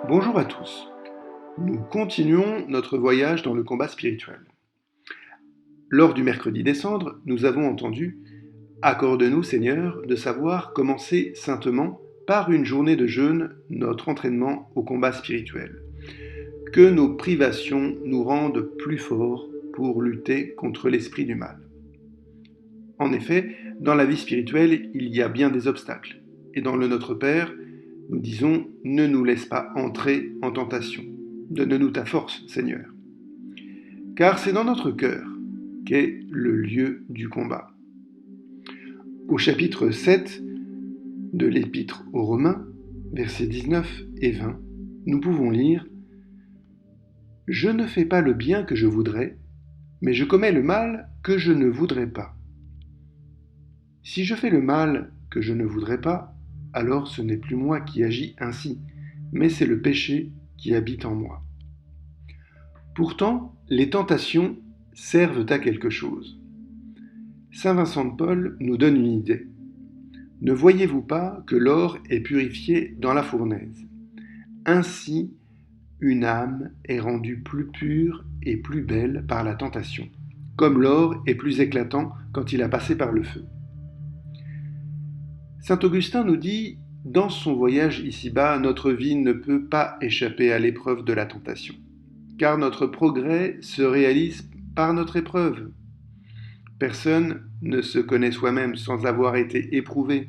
Bonjour à tous. Nous continuons notre voyage dans le combat spirituel. Lors du mercredi des cendres, nous avons entendu Accorde-nous, Seigneur, de savoir commencer saintement par une journée de jeûne notre entraînement au combat spirituel. Que nos privations nous rendent plus forts pour lutter contre l'esprit du mal. En effet, dans la vie spirituelle, il y a bien des obstacles. Et dans le Notre Père, nous disons « Ne nous laisse pas entrer en tentation. Donne-nous ta force, Seigneur. » Car c'est dans notre cœur qu'est le lieu du combat. Au chapitre 7 de l'Épître aux Romains, versets 19 et 20, nous pouvons lire « Je ne fais pas le bien que je voudrais, mais je commets le mal que je ne voudrais pas. Si je fais le mal que je ne voudrais pas, alors ce n'est plus moi qui agis ainsi, mais c'est le péché qui habite en moi. » Pourtant, les tentations servent à quelque chose. Saint Vincent de Paul nous donne une idée. Ne voyez-vous pas que l'or est purifié dans la fournaise? Ainsi, une âme est rendue plus pure et plus belle par la tentation, comme l'or est plus éclatant quand il a passé par le feu. Saint Augustin nous dit, dans son voyage ici-bas, notre vie ne peut pas échapper à l'épreuve de la tentation, car notre progrès se réalise par notre épreuve. Personne ne se connaît soi-même sans avoir été éprouvé,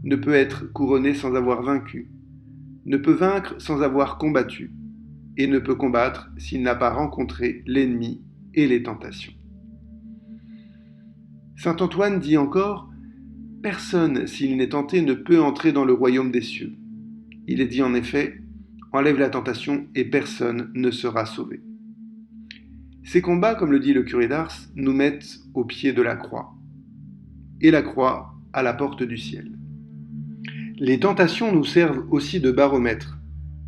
ne peut être couronné sans avoir vaincu, ne peut vaincre sans avoir combattu, et ne peut combattre s'il n'a pas rencontré l'ennemi et les tentations. Saint Antoine dit encore « Personne, s'il n'est tenté, ne peut entrer dans le royaume des cieux. » Il est dit en effet « Enlève la tentation et personne ne sera sauvé. » Ces combats, comme le dit le curé d'Ars, nous mettent au pied de la croix, et la croix à la porte du ciel. Les tentations nous servent aussi de baromètre.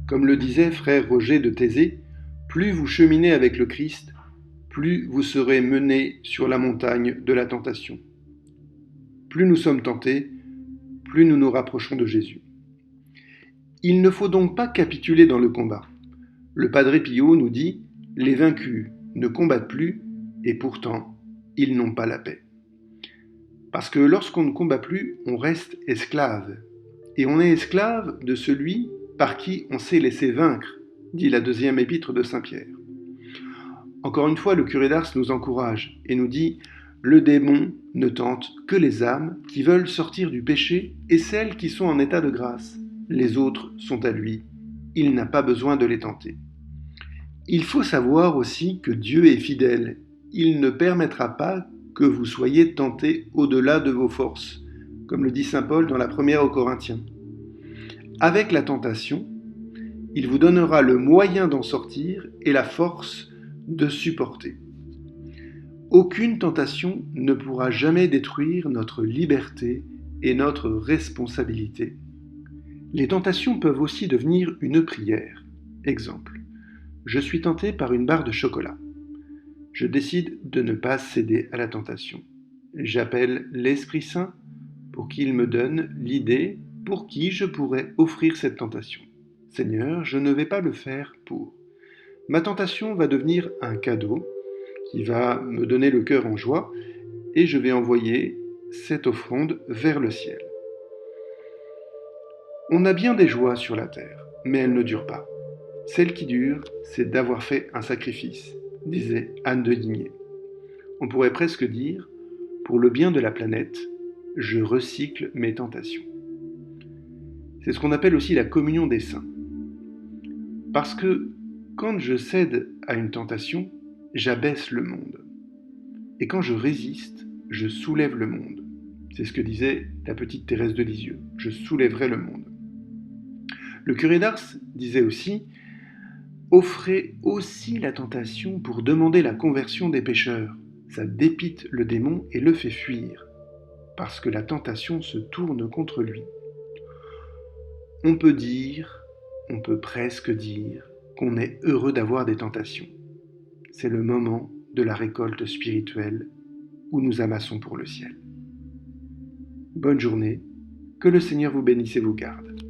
Comme le disait frère Roger de Thésée, plus vous cheminez avec le Christ, plus vous serez menés sur la montagne de la tentation. Plus nous sommes tentés, plus nous nous rapprochons de Jésus. Il ne faut donc pas capituler dans le combat. Le Padre Pio nous dit « Les vaincus ne combattent plus, et pourtant, ils n'ont pas la paix. » Parce que lorsqu'on ne combat plus, on reste esclave. Et on est esclave de celui par qui on s'est laissé vaincre, dit la deuxième épître de Saint Pierre. Encore une fois, le curé d'Ars nous encourage et nous dit « Le démon ne tente que les âmes qui veulent sortir du péché et celles qui sont en état de grâce. Les autres sont à lui. Il n'a pas besoin de les tenter. » Il faut savoir aussi que Dieu est fidèle. Il ne permettra pas que vous soyez tentés au-delà de vos forces, comme le dit saint Paul dans la première aux Corinthiens. Avec la tentation, il vous donnera le moyen d'en sortir et la force de supporter. Aucune tentation ne pourra jamais détruire notre liberté et notre responsabilité. Les tentations peuvent aussi devenir une prière. Exemple, je suis tenté par une barre de chocolat. Je décide de ne pas céder à la tentation. J'appelle l'Esprit Saint pour qu'il me donne l'idée pour qui je pourrais offrir cette tentation. Seigneur, je ne vais pas le faire pour. Ma tentation va devenir un cadeau qui va me donner le cœur en joie et je vais envoyer cette offrande vers le ciel. On a bien des joies sur la terre, mais elles ne durent pas. Celle qui dure, c'est d'avoir fait un sacrifice, disait Anne de Guigné. On pourrait presque dire, pour le bien de la planète, je recycle mes tentations. C'est ce qu'on appelle aussi la communion des saints. Parce que quand je cède à une tentation, j'abaisse le monde. Et quand je résiste, je soulève le monde. C'est ce que disait la petite Thérèse de Lisieux. Je soulèverai le monde. Le curé d'Ars disait aussi « Offrez aussi la tentation pour demander la conversion des pécheurs. Ça dépite le démon et le fait fuir, parce que la tentation se tourne contre lui. » On peut presque dire qu'on est heureux d'avoir des tentations. C'est le moment de la récolte spirituelle où nous amassons pour le ciel. Bonne journée, que le Seigneur vous bénisse et vous garde.